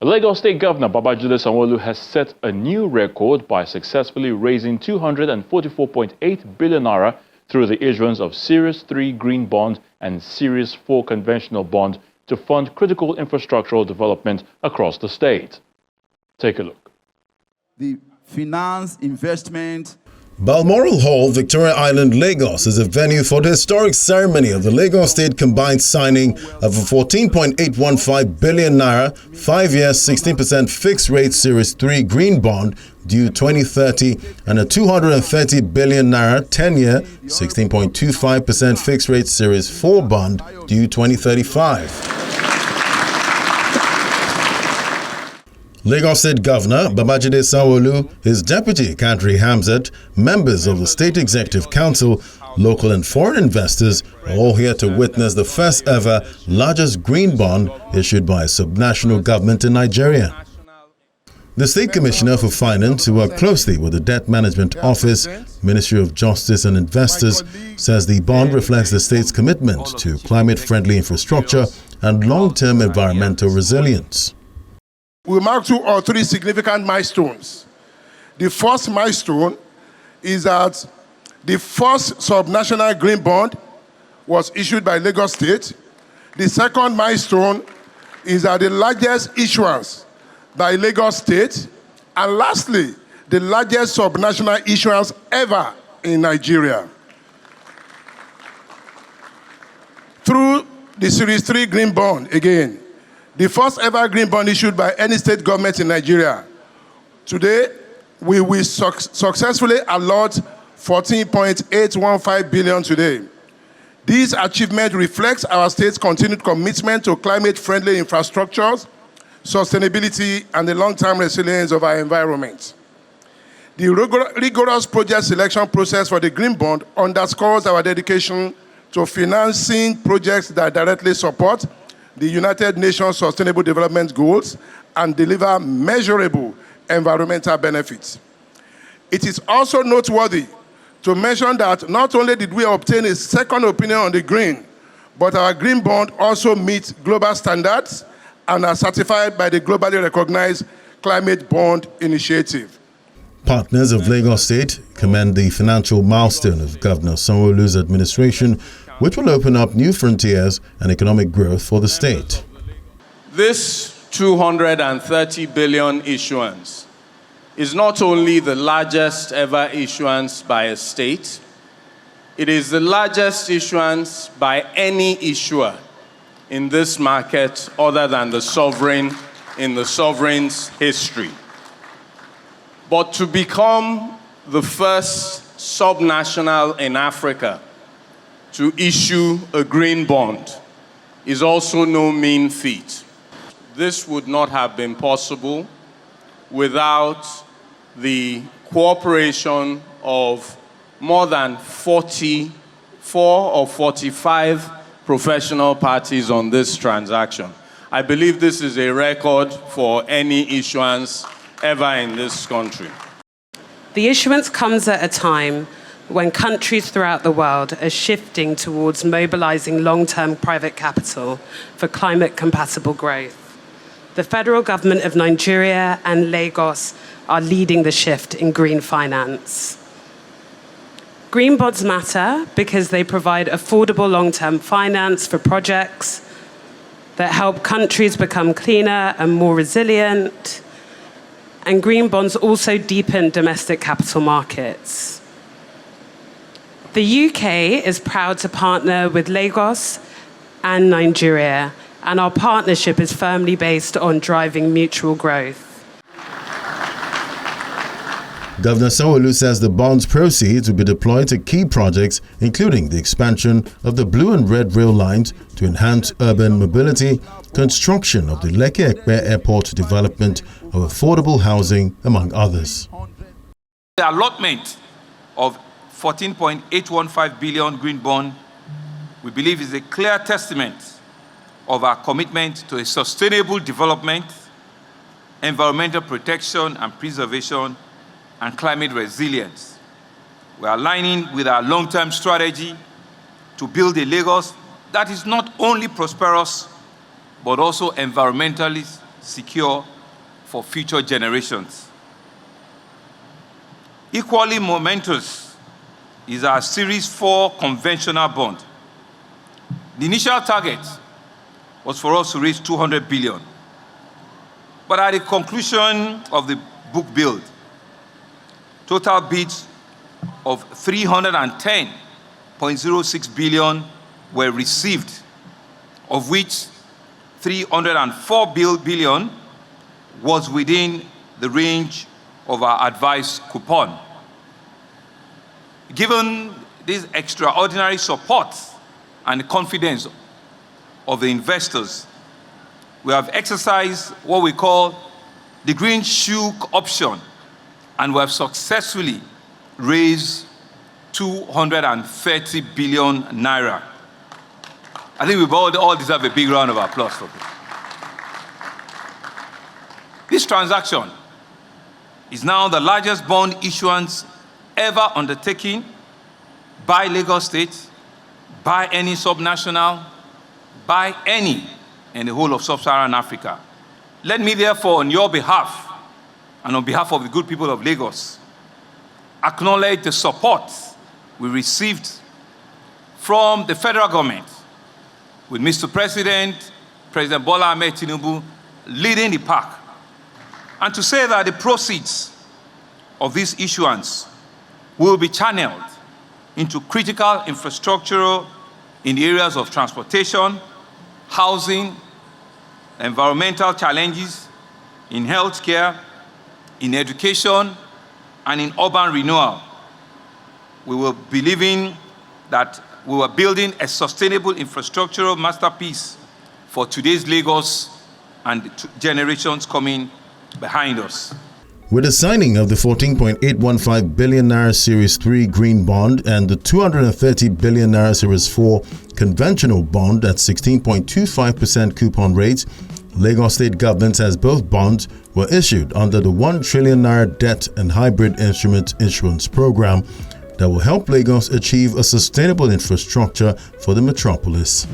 Lagos State Governor Babajide Sanwo-Olu has set a new record by successfully raising 244.8 billion naira through the issuance of Series 3 Green Bond and Series 4 Conventional Bond to fund critical infrastructural development across the state. Take a look. The finance, investment. Balmoral Hall, Victoria Island, Lagos is a venue for the historic ceremony of the Lagos State combined signing of a 14.815 billion naira, 5-year, 16% fixed rate Series 3 Green Bond due 2030 and a 230 billion naira, 10-year, 16.25% fixed rate Series 4 Bond due 2035. Lagos State Governor Babajide Sanwo-Olu, his deputy Kadri Hamzat, members of the State Executive Council, local and foreign investors are all here to witness the first ever largest green bond issued by a subnational government in Nigeria. The State Commissioner for Finance, who worked closely with the Debt Management Office, Ministry of Justice and Investors, says the bond reflects the state's commitment to climate-friendly infrastructure and long-term environmental resilience. We mark 2 or 3 significant milestones. The first milestone is that the first subnational green bond was issued by Lagos State. The second milestone is that the largest issuance by Lagos State. And lastly, the largest subnational issuance ever in Nigeria. Through the Series 3 Green Bond, again, the first ever green bond issued by any state government in Nigeria. Today, we will successfully allot 14.815 billion today. This achievement reflects our state's continued commitment to climate-friendly infrastructures, sustainability, and the long-term resilience of our environment. The rigorous project selection process for the green bond underscores our dedication to financing projects that directly support the United Nations Sustainable Development Goals and deliver measurable environmental benefits. It is also noteworthy to mention that not only did we obtain a second opinion on the green, but our green bond also meets global standards and are certified by the globally recognized Climate Bond Initiative. Partners of Lagos State commend the financial milestone of Governor Sanwo-Olu's administration, which will open up new frontiers and economic growth for the state. This 230 billion issuance is not only the largest ever issuance by a state, it is the largest issuance by any issuer in this market other than the sovereign in the sovereign's history. But to become the first subnational in Africa to issue a green bond is also no mean feat. This would not have been possible without the cooperation of more than 44 or 45 professional parties on this transaction. I believe this is a record for any issuance ever in this country. The issuance comes at a time when countries throughout the world are shifting towards mobilizing long-term private capital for climate-compatible growth. The federal government of Nigeria and Lagos are leading the shift in green finance. Green bonds matter because they provide affordable long-term finance for projects that help countries become cleaner and more resilient. And green bonds also deepen domestic capital markets. The UK is proud to partner with Lagos and Nigeria, and our partnership is firmly based on driving mutual growth. Governor Sanwo-Olu says the bond's proceeds will be deployed to key projects, including the expansion of the blue and red rail lines to enhance urban mobility, construction of the Lekki-Epe Airport development of affordable housing, among others. The allotment of 14.815 billion green bond, we believe, is a clear testament of our commitment to a sustainable development, environmental protection and preservation, and climate resilience. We are aligning with our long-term strategy to build a Lagos that is not only prosperous, but also environmentally secure for future generations. Equally momentous is our Series 4 conventional bond. The initial target was for us to raise 200 billion. But at the conclusion of the book build, total bids of 310.06 billion were received, of which 304 billion was within the range of our advised coupon. Given this extraordinary support and confidence of the investors, we have exercised what we call the green shoe option, and we have successfully raised 230 billion naira. I think we all deserve a big round of applause for this. This transaction is now the largest bond issuance ever undertaken by Lagos State, by any subnational, by any in the whole of sub-Saharan Africa. Let me therefore, on your behalf and on behalf of the good people of Lagos, acknowledge the support we received from the federal government, with Mr. President, President Bola Ahmed Tinubu leading the pack, and to say that the proceeds of this issuance will be channeled into critical infrastructure in the areas of transportation, housing, environmental challenges, in healthcare, in education, and in urban renewal. We will be believing that we were building a sustainable infrastructural masterpiece for today's Lagos and the generations coming behind us. With the signing of the 14.815 billion naira Series 3 green bond and the 230 billion naira Series 4 conventional bond at 16.25% coupon rate, Lagos State government says both bonds were issued under the 1 trillion naira debt and hybrid instrument issuance program that will help Lagos achieve a sustainable infrastructure for the metropolis.